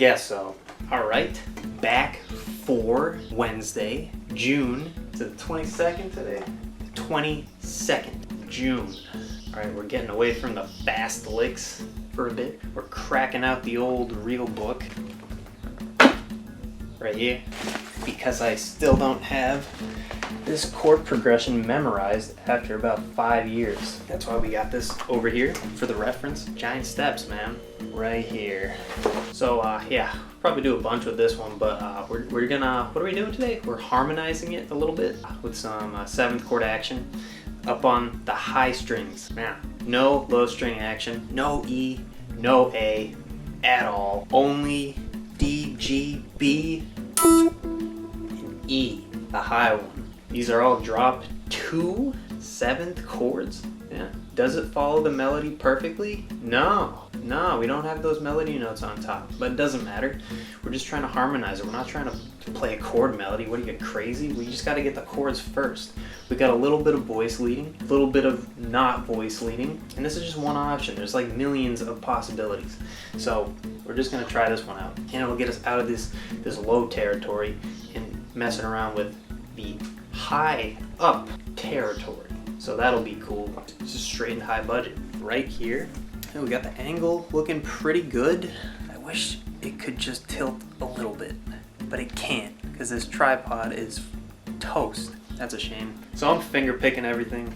guess so. All right, back for Wednesday, June, is it the 22nd today? 22nd June. All right, we're getting away from the fast licks for a bit. We're cracking out the old real book right here because I still don't have this chord progression memorized after about 5 years. That's why we got this over here for the reference. Giant steps, man, right here. So yeah, probably do a bunch with this one, but we're gonna, what are we doing today? We're harmonizing it a little bit with some 7th chord action up on the high strings. Now, no low string action, no E, no A at all. Only D, G, B, and E, the high one. These are all drop 2 7th chords. Yeah. Does it follow the melody perfectly? No, we don't have those melody notes on top, but it doesn't matter. We're just trying to harmonize it. We're not trying to play a chord melody. What are you, crazy? We just got to get the chords first. We got a little bit of voice leading, a little bit of not voice leading, and this is just one option. There's like millions of possibilities. So we're just gonna try this one out, and it'll get us out of this low territory and messing around with the high up territory. So that'll be cool. Just straight and high budget right here. And we got the angle looking pretty good. I wish it could just tilt a little bit, but it can't because this tripod is toast. That's a shame. So I'm finger picking everything.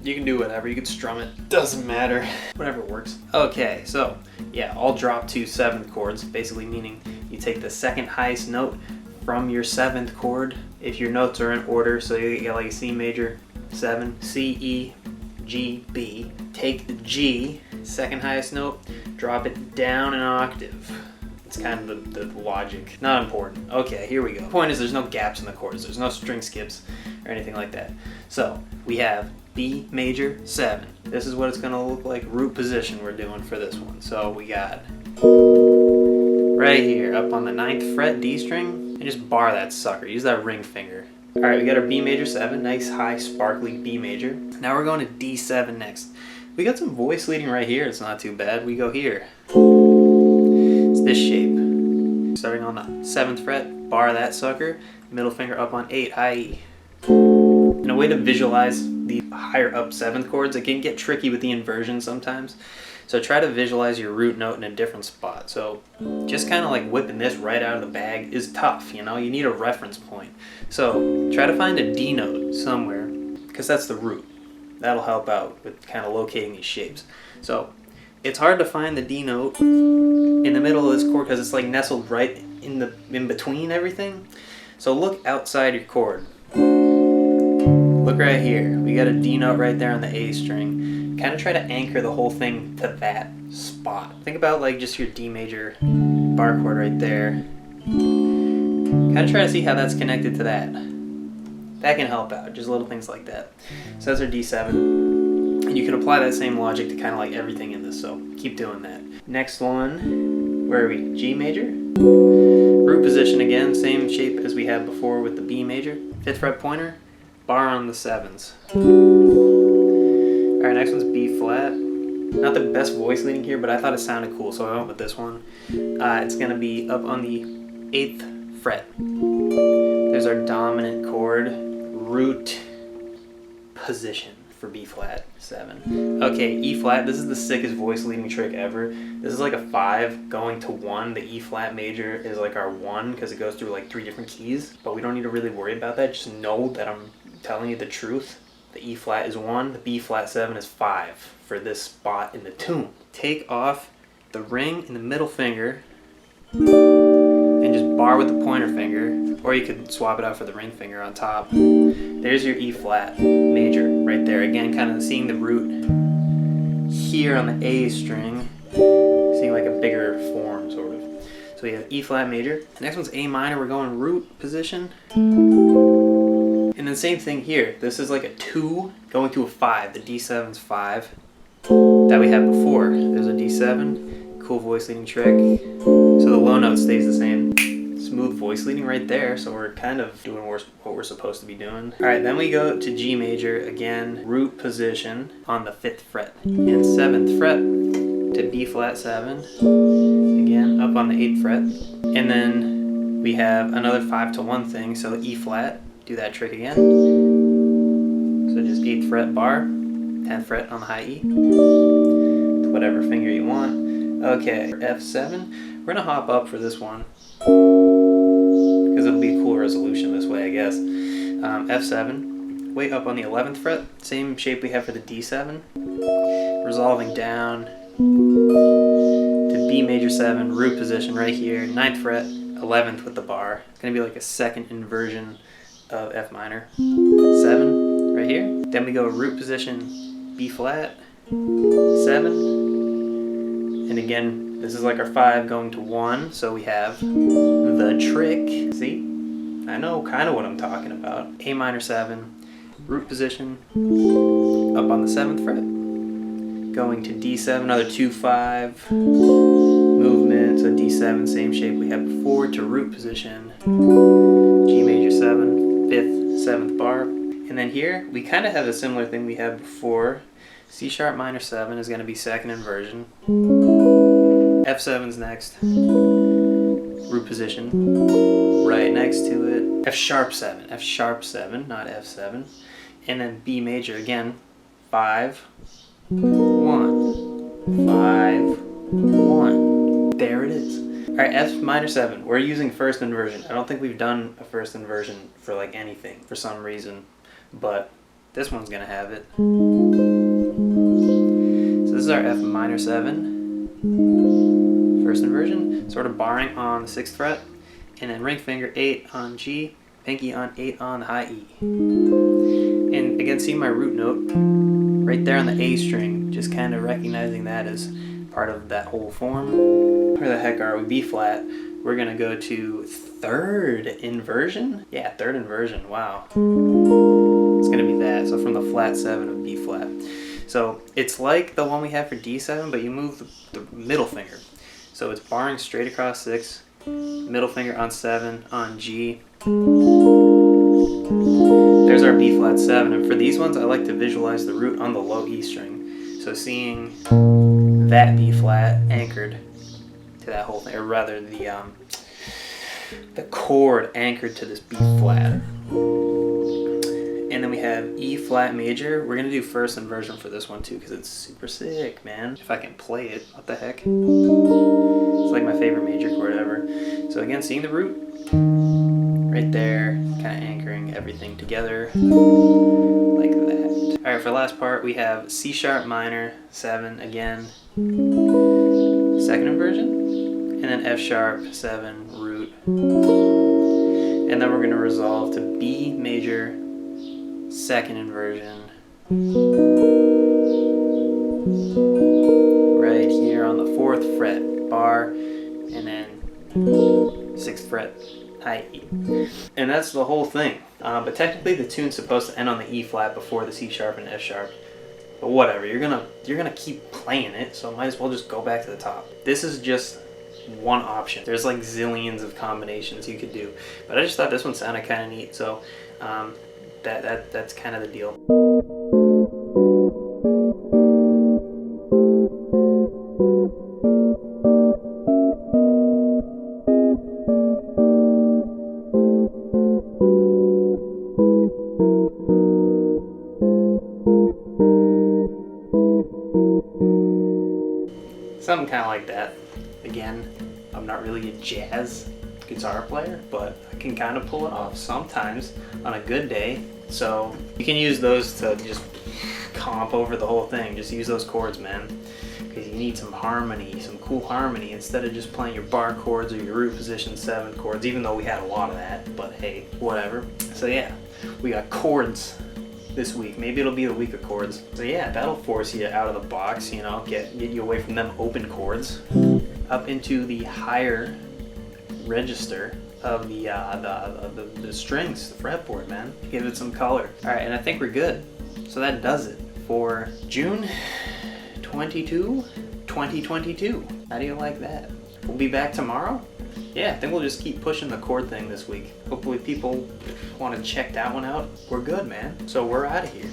You can do whatever, you can strum it, doesn't matter, whatever works. Okay, so yeah, all drop 2 7th chords, basically meaning you take the second highest note from your 7th chord, if your notes are in order, so you get like a C major, 7, C, E, G, B. Take the G, second highest note, drop it down an octave. It's kind of the logic. Not important. Okay, here we go. The point is there's no gaps in the chords. There's no string skips or anything like that. So we have B major 7. This is what it's gonna look like, root position we're doing for this one. So we got right here up on the 9th fret D string, and just bar that sucker. Use that ring finger. All right, we got our B major 7, nice high sparkly B major. Now we're going to D7 next. We got some voice leading right here. It's not too bad. We go here. It's this shape. Starting on the 7th fret, bar that sucker. Middle finger up on 8, high E. And a way to visualize the higher up 7th chords, it can get tricky with the inversion sometimes. So try to visualize your root note in a different spot. So just kind of like whipping this right out of the bag is tough, you know? You need a reference point. So try to find a D note somewhere, because that's the root. That'll help out with kind of locating these shapes. So it's hard to find the D note in the middle of this chord because it's like nestled right in between everything. So look outside your chord. Look right here. We got a D note right there on the A string. Kind of try to anchor the whole thing to that spot. Think about like just your D major bar chord right there. Kind of try to see how that's connected to that. That can help out, just little things like that. So that's our D7. And you can apply that same logic to kind of like everything in this, so keep doing that. Next one, where are we? G major. Root position again, same shape as we had before with the B major. 5th fret pointer, bar on the 7s. All right, next one's B flat. Not the best voice leading here, but I thought it sounded cool, so I went with this one. It's gonna be up on the 8th fret. There's our dominant chord, root position for B flat 7. Okay, E flat, this is the sickest voice leading trick ever. This is like a 5 going to 1. The E flat major is like our 1 because it goes through like 3 different keys, but we don't need to really worry about that. Just know that I'm telling you the truth. The E flat is 1, the B flat 7 is 5 for this spot in the tune. Take off the ring and the middle finger and just bar with the pointer finger, or you could swap it out for the ring finger on top. There's your E flat major right there. Again, kind of seeing the root here on the A string, seeing like a bigger form sort of. So we have E flat major. Next one's A minor, we're going root position. And then same thing here. This is like a 2 going to a 5. The D7's 5 that we had before. There's a D7, cool voice leading trick. So the low note stays the same. Smooth voice leading right there, so we're kind of doing what we're supposed to be doing. All right, then we go to G major again, root position on the 5th fret. And 7th fret, to B flat 7, again up on the 8th fret, and then we have another 5 to 1 thing, so E flat, do that trick again. So just 8th fret bar, 10th fret on the high E, to whatever finger you want. Okay, for F7, we're gonna hop up for this one, because it'll be a cool resolution this way, I guess. F7, way up on the 11th fret, same shape we have for the D7, resolving down to B major 7, root position right here, 9th fret, 11th with the bar. It's gonna be like a second inversion of F minor. 7 right here. Then we go root position, B flat, 7, and again, this is like our 5 going to 1, so we have the trick. See? I know kind of what I'm talking about. A minor 7, root position, up on the 7th fret, going to D7, another 2-5 movement, so D7, same shape we had before, to root position, G major 7, 5th, 7th bar, and then here we kind of have a similar thing we had before. C sharp minor 7 is going to be second inversion, F7's next, root position, right next to it, F sharp 7, not F7, and then B major again, 5, 1, 5, 1. There it is. Alright, F minor 7. We're using first inversion. I don't think we've done a first inversion for like anything for some reason, but this one's gonna have it. So this is our F minor 7. First inversion, sort of barring on the 6th fret, and then ring finger 8 on G, pinky on 8 on the high E. And again, see my root note right there on the A string, just kind of recognizing that as part of that whole form. Where the heck are we? B flat. We're gonna go to third inversion? Yeah, third inversion, wow. It's gonna be that, so from the flat 7 of B flat. So it's like the one we have for D7, but you move the middle finger. So it's barring straight across 6, middle finger on 7, on G. There's our B flat 7, and for these ones I like to visualize the root on the low E string. So seeing that B flat anchored to that whole thing, or rather the chord anchored to this B flat. And then we have E flat major. We're gonna do first inversion for this one too, because it's super sick, man. If I can play it, what the heck? It's like my favorite major chord ever. So again, seeing the root right there, kind of anchoring everything together like that. All right, for the last part, we have C sharp minor 7 again, second inversion, and then F sharp 7 root, and then we're gonna resolve to B major second inversion right here on the 4th fret bar, and then 6th fret high E. And that's the whole thing. But technically the tune's supposed to end on the E flat before the C sharp and F sharp. But whatever, you're gonna keep playing it, so might as well just go back to the top. This is just one option. There's like zillions of combinations you could do. But I just thought this one sounded kind of neat, so that's kind of the deal. Something kind of like that. Again, I'm not really a jazz guitar player, but I can kind of pull it off sometimes on a good day. So you can use those to just comp over the whole thing. Just use those chords, man, because you need some harmony, some cool harmony, instead of just playing your bar chords or your root position 7 chords, even though we had a lot of that, but hey, whatever. So yeah, we got chords this week. Maybe it'll be the week of chords. So yeah, that'll force you out of the box, you know, get you away from them open chords up into the higher register of the strings, the fretboard, man. Give it some color. All right, and I think we're good. So that does it for June 22, 2022. How do you like that? We'll be back tomorrow. Yeah, I think we'll just keep pushing the chord thing this week. Hopefully people want to check that one out. We're good, man. So we're out of here.